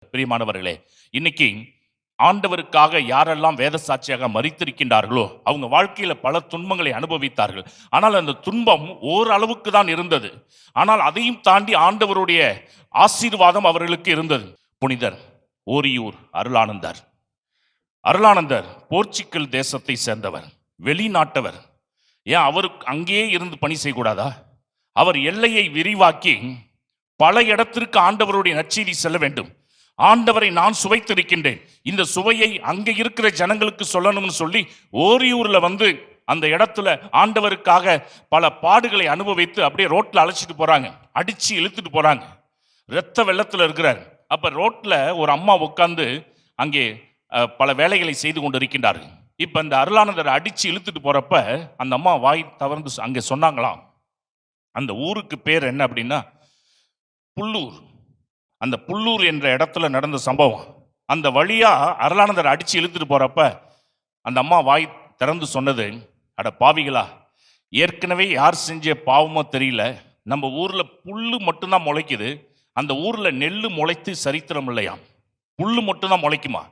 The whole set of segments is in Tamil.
பிரியமானவர்களே, இன்னைக்கு ஆண்டவருக்காக யாரெல்லாம் வேத சாட்சியாக மரித்திருக்கின்றார்களோ அவங்க வாழ்க்கையில பல துன்பங்களை அனுபவித்தார்கள். ஆனால் அந்த துன்பம் ஓரளவுக்கு தான் இருந்தது. ஆனால் அதையும் தாண்டி ஆண்டவருடைய ஆசீர்வாதம் அவர்களுக்கு இருந்தது. புனிதர் ஓரியூர் அருளானந்தர். அருளானந்தர் போர்ச்சுகல் தேசத்தை சேர்ந்தவர், வெளிநாட்டவர். ஏன் அவருக்கு அங்கேயே இருந்து பணி செய்யக்கூடாதா? அவர் எல்லையை விரிவாக்கி பல இடத்திற்கு ஆண்டவருடைய நற்செய்தி செல்ல வேண்டும். ஆண்டவரை நான் சுவைத்திருக்கின்றேன், இந்த சுவையை அங்கே இருக்கிற ஜனங்களுக்கு சொல்லணும்னு சொல்லி ஓரியூர்ல அந்த இடத்துல ஆண்டவருக்காக பல பாடுகளை அனுபவித்து அப்படியே ரோட்ல அழைச்சிட்டு போறாங்க, அடிச்சு இழுத்துட்டு போறாங்க. இரத்த வெள்ளத்துல இருக்கிறார். அப்ப ரோட்ல ஒரு அம்மா உட்கார்ந்து அங்கே பல வேலைகளை செய்து கொண்டு இருக்கின்றார்கள். இப்ப அந்த அருளானந்தரை அடிச்சு இழுத்துட்டு போறப்ப அந்த அம்மா வாய் தவர்ந்து அங்கே சொன்னாங்களாம், அந்த ஊருக்கு பேர் என்ன அப்படின்னா புல்லூர். அந்த புல்லூர் என்ற இடத்துல நடந்த சம்பவம். அந்த வழியா அருளானந்தர் அடிச்சு இழுத்துட்டு போறப்ப அந்த அம்மா வாய் திறந்து சொன்னது, அட பாவிகளா, ஏற்கனவே யார் செஞ்ச பாவமோ தெரியல, நம்ம ஊர்ல புல்லு மட்டும்தான் முளைக்குது, அந்த ஊர்ல நெல்லு முளைத்து சரித்திரம் இல்லையாம். புல்லு மட்டும்தான் முளைக்குமா?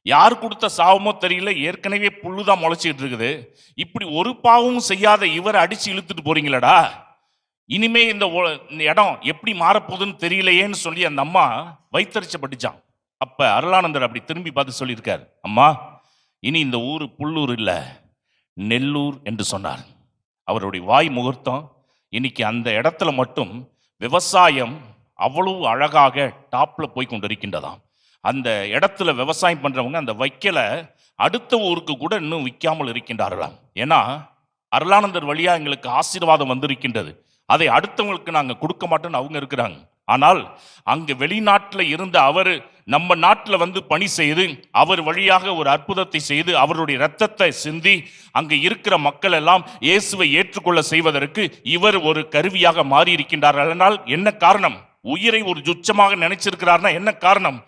யார் கொடுத்த சாவமோ தெரியல, ஏற்கனவே புல்லு தான் முளைச்சிட்டு இருக்குது. இப்படி ஒரு பாவமும் செய்யாத இவரை அடிச்சு இழுத்துட்டு போறீங்களடா, இனிமே இந்த இடம் எப்படி மாறப்போகுதுன்னு தெரியலையேன்னு சொல்லி அந்த அம்மா வைத்தறிச்சப்பட்டுச்சான். அப்ப அருளானந்தர் அப்படி திரும்பி பார்த்து சொல்லியிருக்கார், அம்மா, இனி இந்த ஊர் புல்லூர் இல்ல, நெல்லூர் என்று சொன்னார். அவருடைய வாய் முகூர்த்தம். இன்னைக்கு அந்த இடத்துல மட்டும் விவசாயம் அவ்வளவு அழகாக டாப்ல போய் கொண்டிருக்கின்றதாம். அந்த இடத்துல விவசாயம் பண்றவங்க அந்த வைக்கல அடுத்த ஊருக்கு கூட இன்னும் விற்காமல் இருக்கின்றார்களாம். ஏன்னா அருளானந்தர் வழியா எங்களுக்கு ஆசீர்வாதம் வந்திருக்கின்றது, அதை அடுத்தவங்களுக்கு நாங்க கொடுக்க மாட்டோம்னு அவங்க இருக்கிறாங்க. ஆனால் அங்க வெளிநாட்டில் இருந்த அவர் நம்ம நாட்டில் பணி செய்து அவர் வழியாக ஒரு அற்புதத்தை செய்து அவருடைய இரத்தத்தை சிந்தி அங்க இருக்கிற மக்கள் எல்லாம் இயேசுவை ஏற்றுக்கொள்ள செய்வதற்கு இவர் ஒரு கருவியாக மாறி இருக்கின்றார். அதனால் என்ன காரணம்? உயிரை ஒரு துச்சமாக நினைச்சிருக்கிறார்னா என்ன காரணம்?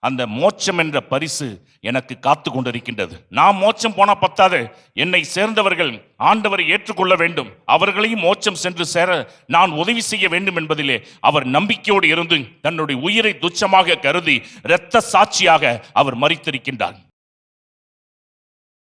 அந்த மோட்சம் என்ற பரிசு எனக்கு காத்து கொண்டிருக்கின்றது. நான் மோட்சம் போனா பத்தாது, என்னை சேர்ந்தவர்கள் ஆண்டவரை ஏற்றுக்கொள்ள வேண்டும், அவர்களையும் மோட்சம் சென்று சேர நான் உதவி செய்ய வேண்டும் என்பதிலே அவர் நம்பிக்கையோடு இருந்து தன்னுடைய உயிரை துச்சமாக கருதி இரத்த சாட்சியாக அவர் மரித்திருக்கின்றார்.